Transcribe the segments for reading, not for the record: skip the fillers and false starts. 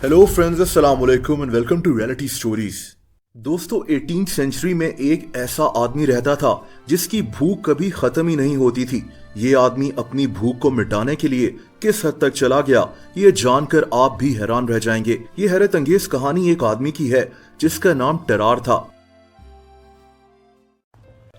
Hello friends, अस्सलाम वालेकुम and welcome to reality stories. दोस्तों, 18th सेंचुरी में एक ऐसा आदमी रहता था जिसकी भूख कभी खत्म ही नहीं होती थी। ये आदमी अपनी भूख को मिटाने के लिए किस हद तक चला गया, ये जानकर आप भी हैरान रह जाएंगे। ये हैरत अंगेज कहानी एक आदमी की है जिसका नाम टेरार था।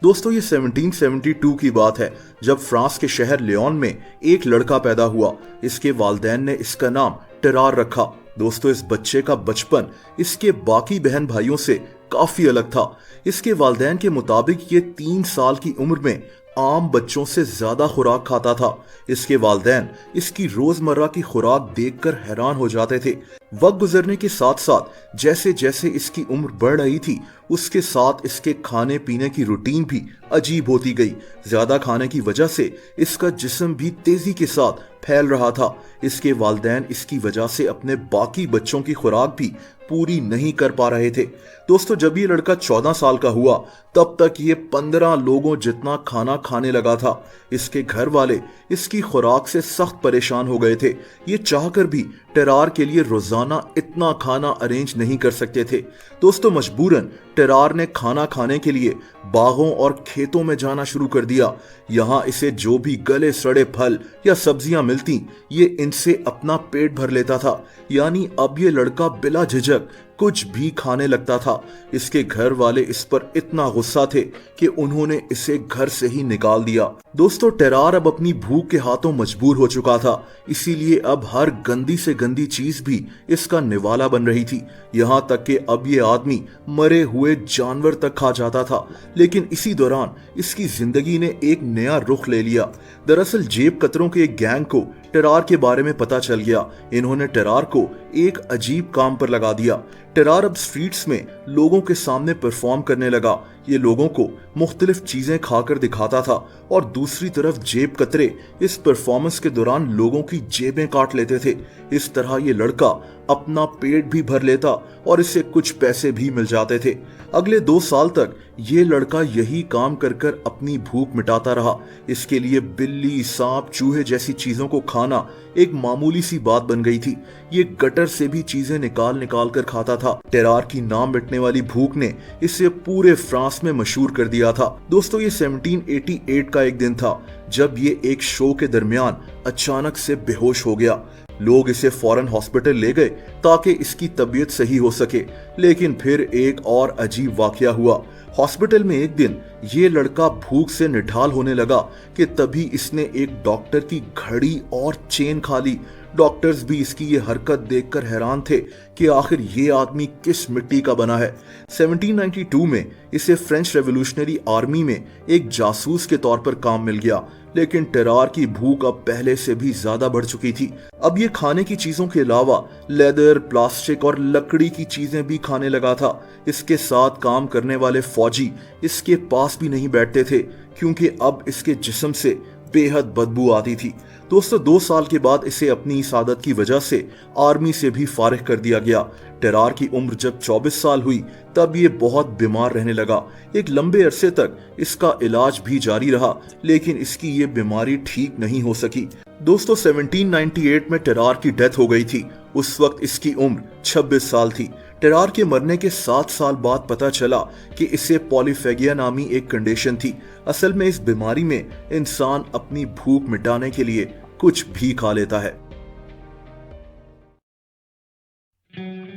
दोस्तों, ये 1772 की बात है जब फ्रांस के शहर लियोन में एक लड़का पैदा हुआ। इसके वालिदैन ने इसका नाम टेरार रखा। दोस्तों, इस बच्चे का बचपन इसके बाकी बहन भाइयों से काफी अलग था। इसके वालिदैन के मुताबिक ये 3 साल की उम्र में आम बच्चों से ज्यादा खुराक खाता था। इसके वालिदैन इसकी रोजमर्रा की खुराक देखकर हैरान हो जाते थे। वक्त गुजरने के साथ साथ जैसे जैसे इसकी उम्र बढ़ रही थी, उसके साथ इसके खाने पीने की रूटीन भी अजीब होती गई। ज्यादा खाने की वजह से इसका जिस्म भी तेजी के साथ फैल रहा था। इसके वालिदैन इसकी वजह से अपने बाकी बच्चों की खुराक भी पूरी नहीं कर पा रहे थे। दोस्तों, जब ये लड़का 14 साल का हुआ तब तक ये 15 लोगों जितना खाना खाने लगा था। इसके घर वाले इसकी खुराक से सख्त परेशान हो गए थे। ये चाहकर भी टेरार के लिए रोजाना इतना खाना अरेंज नहीं कर सकते थे। दोस्तों, मजबूरन टेरार ने खाना खाने के लिए बागों और खेतों में जाना शुरू कर दिया। यहाँ इसे जो भी गले सड़े फल या सब्जियां मिलती, ये इनसे अपना पेट भर लेता था। यानी अब ये लड़का बिला झिझक कुछ भी खाने लगता था। इसके घर वाले इस पर इतना गुस्सा थे कि उन्होंने इसे घर से ही निकाल दिया। दोस्तों, टेरार अब अपनी भूख के हाथों मजबूर हो चुका था, इसीलिए अब हर गंदी से गंदी चीज भी इसका निवाला बन रही थी। यहाँ तक कि अब ये आदमी मरे हुए जानवर तक खा जाता था। लेकिन इसी दौरान इसकी जिंदगी ने एक नया रुख ले लिया। दरअसल जेब कतरों के एक गैंग को टेरार के बारे में पता चल गया। इन्होंने टेरार को एक अजीब काम पर लगा दिया। टेरार अब स्ट्रीट्स में लोगों के सामने परफॉर्म करने लगा। ये लोगों को मुख्तलिफ चीजें खाकर दिखाता था और दूसरी तरफ जेब कतरे इस परफॉर्मेंस के दौरान लोगों की जेबें काट लेते थे। इस तरह ये लड़का अपना पेट भी भर लेता और इससे कुछ पैसे भी मिल जाते थे। अगले 2 साल तक ये लड़का यही काम कर कर अपनी भूख मिटाता रहा। इसके लिए बिल्ली, सांप, चूहे जैसी चीजों को खाना एक मामूली सी बात बन गई थी। ये गटर से भी चीजें निकाल निकाल कर खाता था। टेरार की नाम मिटने वाली भूख ने इसे पूरे फ्रांस में मशहूर कर दिया था। दोस्तों, ये 1788 का एक दिन था जब ये एक शो के दरमियान अचानक से बेहोश हो गया। लोग इसे फौरन हॉस्पिटल ले गए ताकि इसकी तबीयत सही हो सके। लेकिन फिर एक और अजीब वाकया हुआ। हॉस्पिटल में एक दिन ये लड़का भूख से निढाल होने लगा कि तभी इसने एक डॉक्टर की घड़ी और चेन खा ली। डॉक्टर्स भी इसकी ये हरकत देखकर हैरान थे कि आखिर ये आदमी किस मिट्टी का बना है। 1792 में इसे फ्रेंच रेवोल्यूशनरी आर्मी में एक जासूस के तौर पर काम मिल गया। लेकिन टेरार की भूख अब पहले से भी ज्यादा बढ़ चुकी थी। अब ये खाने की चीजों के अलावा लेदर, प्लास्टिक और लकड़ी की चीजें भी खाने लगा था। इसके साथ काम करने वाले फौजी इसके पास भी नहीं बैठते थे क्योंकि अब इसके जिस्म से बेहद बदबू आती थी। दोस्तों, 2 साल के बाद इसे अपनी इस आदत की वजह से आर्मी से भी फारिग कर दिया गया। टेरार की उम्र जब 24 साल हुई तब ये बहुत बीमार रहने लगा। एक लंबे अरसे तक इसका इलाज भी जारी रहा, लेकिन इसकी ये बीमारी ठीक नहीं हो सकी। दोस्तों, 1798 में टेरार की डेथ हो गई थी। उस वक्त इसकी उम्र 26 साल थी। टेरार के मरने के 7 साल बाद पता चला कि इसे पॉलीफेगिया नामी एक कंडीशन थी। असल में इस बीमारी में इंसान अपनी भूख मिटाने के लिए कुछ भी खा लेता है।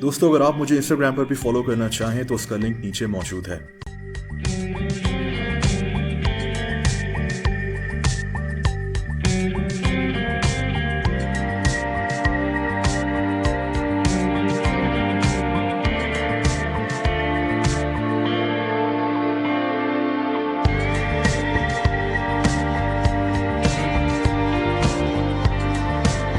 दोस्तों, अगर आप मुझे इंस्टाग्राम पर भी फॉलो करना चाहें तो उसका लिंक नीचे मौजूद है।